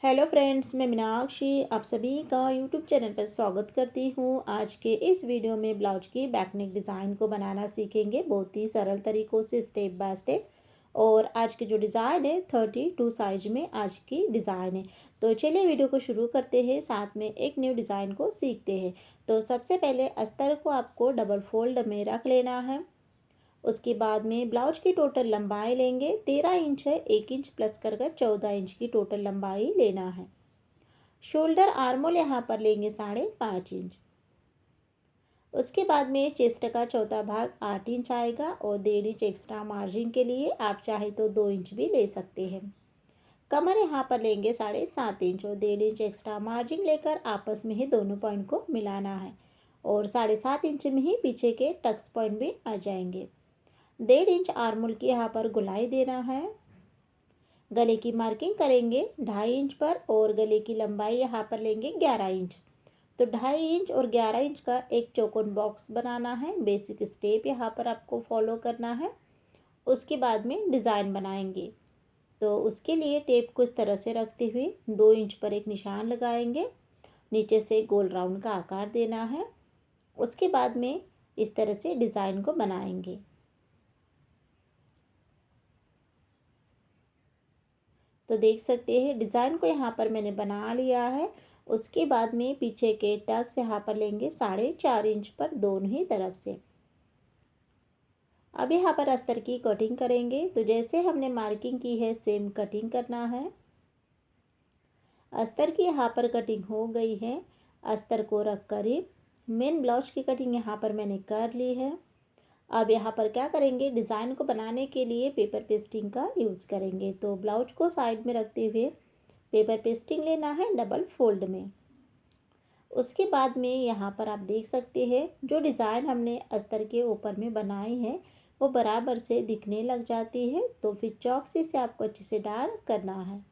Hello friends, मैं मीनाक्षी आप सभी का यूट्यूब चैनल पर स्वागत करती हूँ। आज के इस वीडियो में ब्लाउज की बैकनेक डिज़ाइन को बनाना सीखेंगे बहुत ही सरल तरीक़ों से, स्टेप बाय स्टेप। और आज की जो डिज़ाइन है 32 साइज में आज की डिज़ाइन है। तो चलिए वीडियो को शुरू करते हैं, साथ में एक न्यू डिज़ाइन को सीखते हैं। तो सबसे पहले अस्तर को आपको डबल फोल्ड में रख लेना है। उसके बाद में ब्लाउज की टोटल लंबाई लेंगे 13 इंच है, 1 इंच प्लस कर 14 इंच की टोटल लंबाई लेना है। शोल्डर आर्मोल यहाँ पर लेंगे 5.5 इंच। उसके बाद में चेस्ट का चौथा भाग 8 इंच आएगा और 1.5 इंच एक्स्ट्रा मार्जिन के लिए आप चाहे तो 2 इंच भी ले सकते हैं। कमर यहाँ पर लेंगे 7.5 इंच और 1.5 इंच एक्स्ट्रा मार्जिन लेकर आपस में ही दोनों पॉइंट को मिलाना है। और 7.5 इंच में ही पीछे के टक्स पॉइंट भी आ जाएंगे। 1.5 इंच आर्मोल की यहाँ पर गुलाई देना है। गले की मार्किंग करेंगे 2.5 इंच पर और गले की लंबाई यहाँ पर लेंगे 11 इंच। तो 2.5 इंच और 11 इंच का एक चौकोन बॉक्स बनाना है। बेसिक स्टेप यहाँ पर आपको फॉलो करना है। उसके बाद में डिज़ाइन बनाएंगे। तो उसके लिए टेप को इस तरह से रखते हुए 2 इंच पर एक निशान लगाएंगे। नीचे से गोल राउंड का आकार देना है। उसके बाद में इस तरह से डिज़ाइन को बनाएंगे। तो देख सकते हैं डिज़ाइन को यहाँ पर मैंने बना लिया है। उसके बाद में पीछे के टक्स यहाँ पर लेंगे 4.5 इंच पर दोनों ही तरफ से। अब यहाँ पर अस्तर की कटिंग करेंगे। तो जैसे हमने मार्किंग की है सेम कटिंग करना है। अस्तर की यहाँ पर कटिंग हो गई है। अस्तर को रख कर ही मेन ब्लाउज की कटिंग यहाँ पर मैंने कर ली है। अब यहाँ पर क्या करेंगे, डिज़ाइन को बनाने के लिए पेपर पेस्टिंग का यूज़ करेंगे। तो ब्लाउज को साइड में रखते हुए पेपर पेस्टिंग लेना है डबल फोल्ड में। उसके बाद में यहाँ पर आप देख सकते हैं जो डिज़ाइन हमने अस्तर के ऊपर में बनाई है वो बराबर से दिखने लग जाती है। तो फिर चॉक से इसे आपको अच्छे से डार्क करना है।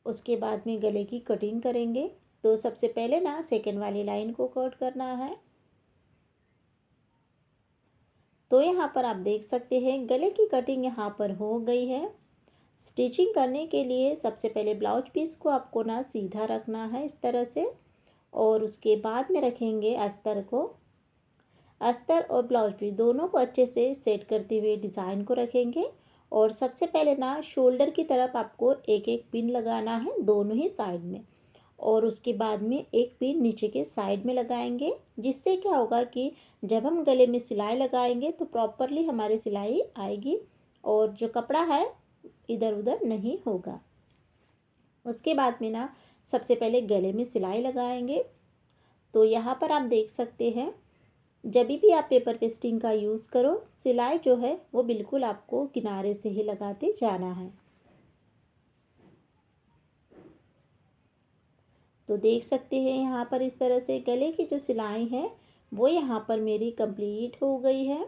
उसके बाद में गले की कटिंग करेंगे। तो सबसे पहले ना सेकंड वाली लाइन को कट करना है। तो यहाँ पर आप देख सकते हैं गले की कटिंग यहाँ पर हो गई है। स्टिचिंग करने के लिए सबसे पहले ब्लाउज पीस को आपको ना सीधा रखना है इस तरह से। और उसके बाद में रखेंगे अस्तर को। अस्तर और ब्लाउज पीस दोनों को अच्छे से सेट करते हुए डिज़ाइन को रखेंगे। और सबसे पहले ना शोल्डर की तरफ आपको एक एक पिन लगाना है दोनों ही साइड में। और उसके बाद में एक पिन नीचे के साइड में लगाएंगे, जिससे क्या होगा कि जब हम गले में सिलाई लगाएंगे तो प्रॉपरली हमारी सिलाई आएगी और जो कपड़ा है इधर उधर नहीं होगा। उसके बाद में ना सबसे पहले गले में सिलाई लगाएंगे। तो यहाँ पर आप देख सकते हैं जब भी आप पेपर पेस्टिंग का यूज़ करो सिलाई जो है वो बिल्कुल आपको किनारे से ही लगाते जाना है। तो देख सकते हैं यहाँ पर इस तरह से गले की जो सिलाई है वो यहाँ पर मेरी कंप्लीट हो गई है।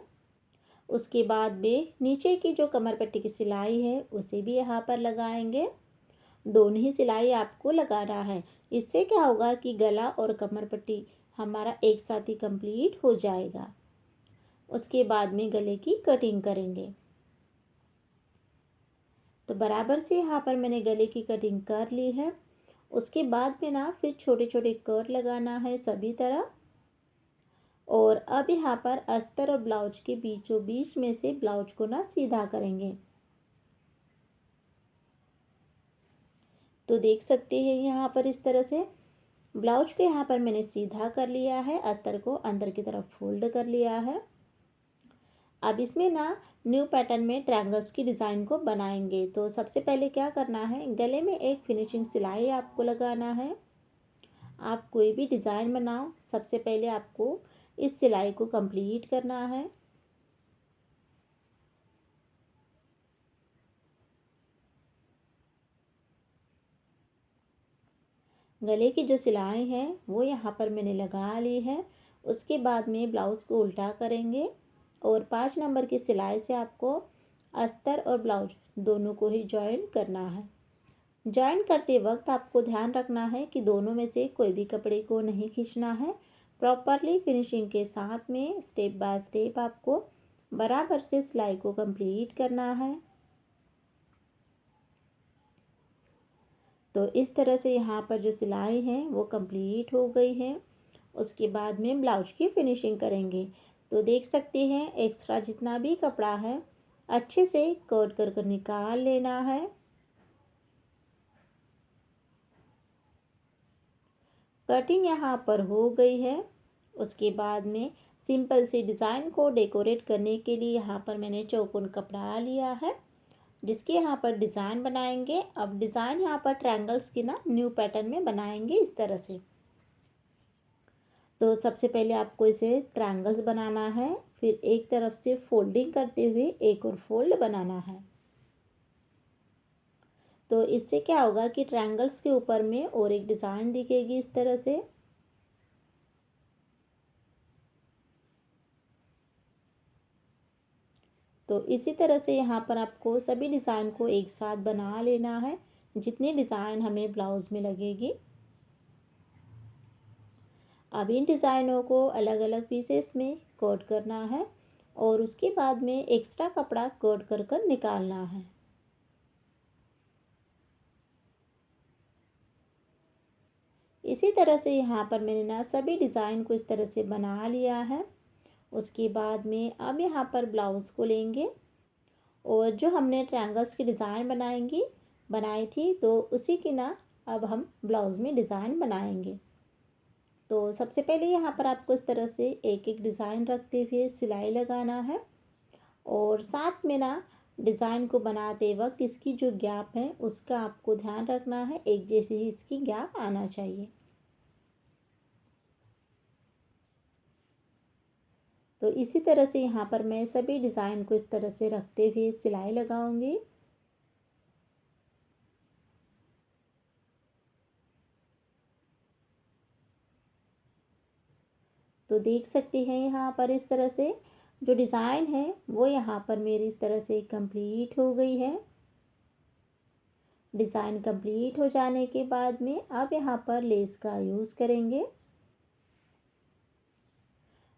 उसके बाद में नीचे की जो कमर पट्टी की सिलाई है उसे भी यहाँ पर लगाएंगे। दोनों ही सिलाई आपको लगाना है। इससे क्या होगा कि गला और कमर पट्टी हमारा एक साथ ही कंप्लीट हो जाएगा। उसके बाद में गले की कटिंग करेंगे। तो बराबर से यहाँ पर मैंने गले की कटिंग कर ली है। उसके बाद में ना फिर छोटे छोटे कट लगाना है सभी तरफ। और अब यहाँ पर अस्तर और ब्लाउज के बीचों बीच में से ब्लाउज को ना सीधा करेंगे। तो देख सकते हैं यहाँ पर इस तरह से ब्लाउज को यहाँ पर मैंने सीधा कर लिया है, अस्तर को अंदर की तरफ फोल्ड कर लिया है। अब इसमें ना न्यू पैटर्न में ट्रायंगल्स की डिज़ाइन को बनाएंगे। तो सबसे पहले क्या करना है, गले में एक फिनिशिंग सिलाई आपको लगाना है। आप कोई भी डिज़ाइन बनाओ सबसे पहले आपको इस सिलाई को कंप्लीट करना है। गले की जो सिलाई है वो यहाँ पर मैंने लगा ली है। उसके बाद में ब्लाउज़ को उल्टा करेंगे और 5 नंबर की सिलाई से आपको अस्तर और ब्लाउज दोनों को ही जॉइन करना है। जॉइन करते वक्त आपको ध्यान रखना है कि दोनों में से कोई भी कपड़े को नहीं खींचना है। प्रॉपरली फिनिशिंग के साथ में स्टेप बाय स्टेप आपको बराबर से सिलाई को कंप्लीट करना है। तो इस तरह से यहाँ पर जो सिलाई है वो कंप्लीट हो गई है। उसके बाद में ब्लाउज की फिनिशिंग करेंगे। तो देख सकते हैं एक्स्ट्रा जितना भी कपड़ा है अच्छे से कट कर कर निकाल लेना है। कटिंग यहाँ पर हो गई है। उसके बाद में सिंपल सी डिज़ाइन को डेकोरेट करने के लिए यहाँ पर मैंने चौकोन कपड़ा लिया है, जिसके यहाँ पर डिज़ाइन बनाएंगे। अब डिज़ाइन यहाँ पर ट्रायंगल्स की ना न्यू पैटर्न में बनाएंगे इस तरह से। तो सबसे पहले आपको इसे ट्रायंगल्स बनाना है, फिर एक तरफ से फोल्डिंग करते हुए एक और फोल्ड बनाना है। तो इससे क्या होगा कि ट्रायंगल्स के ऊपर में और एक डिज़ाइन दिखेगी इस तरह से। तो इसी तरह से यहाँ पर आपको सभी डिज़ाइन को एक साथ बना लेना है, जितनी डिज़ाइन हमें ब्लाउज़ में लगेगी। अब इन डिज़ाइनों को अलग अलग पीसेस में कट करना है और उसके बाद में एक्स्ट्रा कपड़ा कट कर कर निकालना है। इसी तरह से यहाँ पर मैंने ना सभी डिज़ाइन को इस तरह से बना लिया है। उसके बाद में अब यहाँ पर ब्लाउज़ को लेंगे और जो हमने ट्रायंगल्स की डिज़ाइन बनाई थी, तो उसी की ना अब हम ब्लाउज़ में डिज़ाइन बनाएंगे। तो सबसे पहले यहाँ पर आपको इस तरह से एक एक डिज़ाइन रखते हुए सिलाई लगाना है और साथ में ना डिज़ाइन को बनाते वक्त इसकी जो गैप है उसका आपको ध्यान रखना है, एक जैसी ही इसकी गैप आना चाहिए। तो इसी तरह से यहाँ पर मैं सभी डिज़ाइन को इस तरह से रखते हुए सिलाई लगाऊंगी। तो देख सकते हैं यहाँ पर इस तरह से जो डिज़ाइन है वो यहाँ पर मेरी इस तरह से कंप्लीट हो गई है। डिज़ाइन कंप्लीट हो जाने के बाद में अब यहाँ पर लेस का यूज़ करेंगे।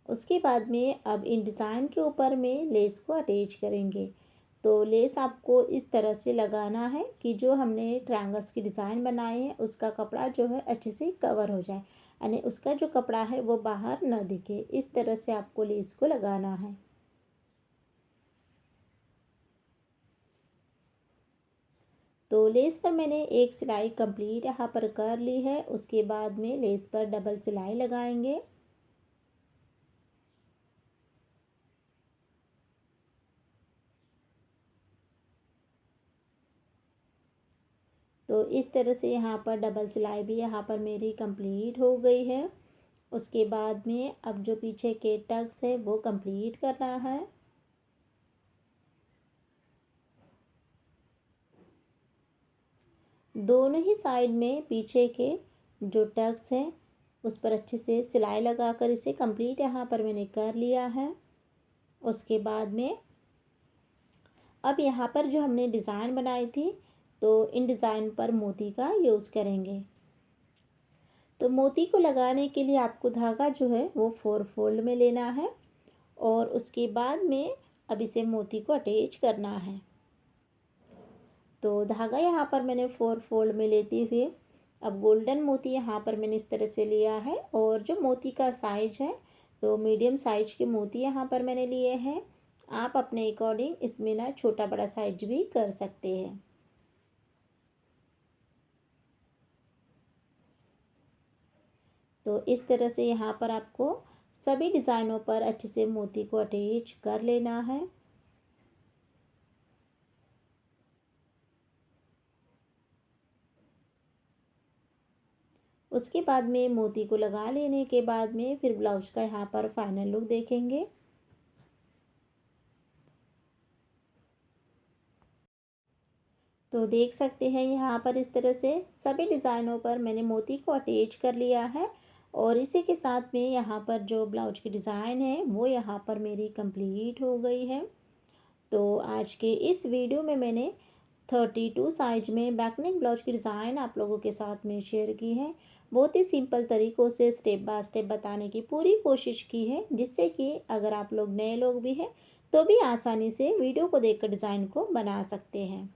उसके बाद में अब इन डिज़ाइन के ऊपर में लेस को अटैच करेंगे। तो लेस आपको इस तरह से लगाना है कि जो हमने ट्रायंगल्स की डिज़ाइन बनाए हैं उसका कपड़ा जो है अच्छे से कवर हो जाए, यानी उसका जो कपड़ा है वो बाहर न दिखे। इस तरह से आपको लेस को लगाना है। तो लेस पर मैंने एक सिलाई कंप्लीट यहाँ पर कर ली है। उसके बाद में लेस पर डबल सिलाई लगाएंगे। तो इस तरह से यहाँ पर डबल सिलाई भी यहाँ पर मेरी कंप्लीट हो गई है। उसके बाद में अब जो पीछे के टक्स है वो कंप्लीट करना है। दोनों ही साइड में पीछे के जो टक्स हैं उस पर अच्छे से सिलाई लगाकर इसे कंप्लीट यहाँ पर मैंने कर लिया है। उसके बाद में अब यहाँ पर जो हमने डिज़ाइन बनाई थी, तो इन डिज़ाइन पर मोती का यूज़ करेंगे। तो मोती को लगाने के लिए आपको धागा जो है वो 4 फोल्ड में लेना है और उसके बाद में अब इसे मोती को अटैच करना है। तो धागा यहाँ पर मैंने 4 फोल्ड में लेते हुए अब गोल्डन मोती यहाँ पर मैंने इस तरह से लिया है और जो मोती का साइज है तो मीडियम साइज के मोती यहाँ पर मैंने लिए हैं। आप अपने अकॉर्डिंग इसमें ना छोटा बड़ा साइज भी कर सकते हैं। तो इस तरह से यहाँ पर आपको सभी डिज़ाइनों पर अच्छे से मोती को अटैच कर लेना है। उसके बाद में मोती को लगा लेने के बाद में फिर ब्लाउज का यहाँ पर फाइनल लुक देखेंगे। तो देख सकते हैं यहाँ पर इस तरह से सभी डिज़ाइनों पर मैंने मोती को अटैच कर लिया है और इसी के साथ में यहाँ पर जो ब्लाउज की डिज़ाइन है वो यहाँ पर मेरी कंप्लीट हो गई है। तो आज के इस वीडियो में मैंने 32 साइज में बैकनेक ब्लाउज की डिज़ाइन आप लोगों के साथ में शेयर की है। बहुत ही सिंपल तरीक़ों से स्टेप बाय स्टेप बताने की पूरी कोशिश की है, जिससे कि अगर आप लोग नए लोग भी हैं तो भी आसानी से वीडियो को देखकर डिज़ाइन को बना सकते हैं।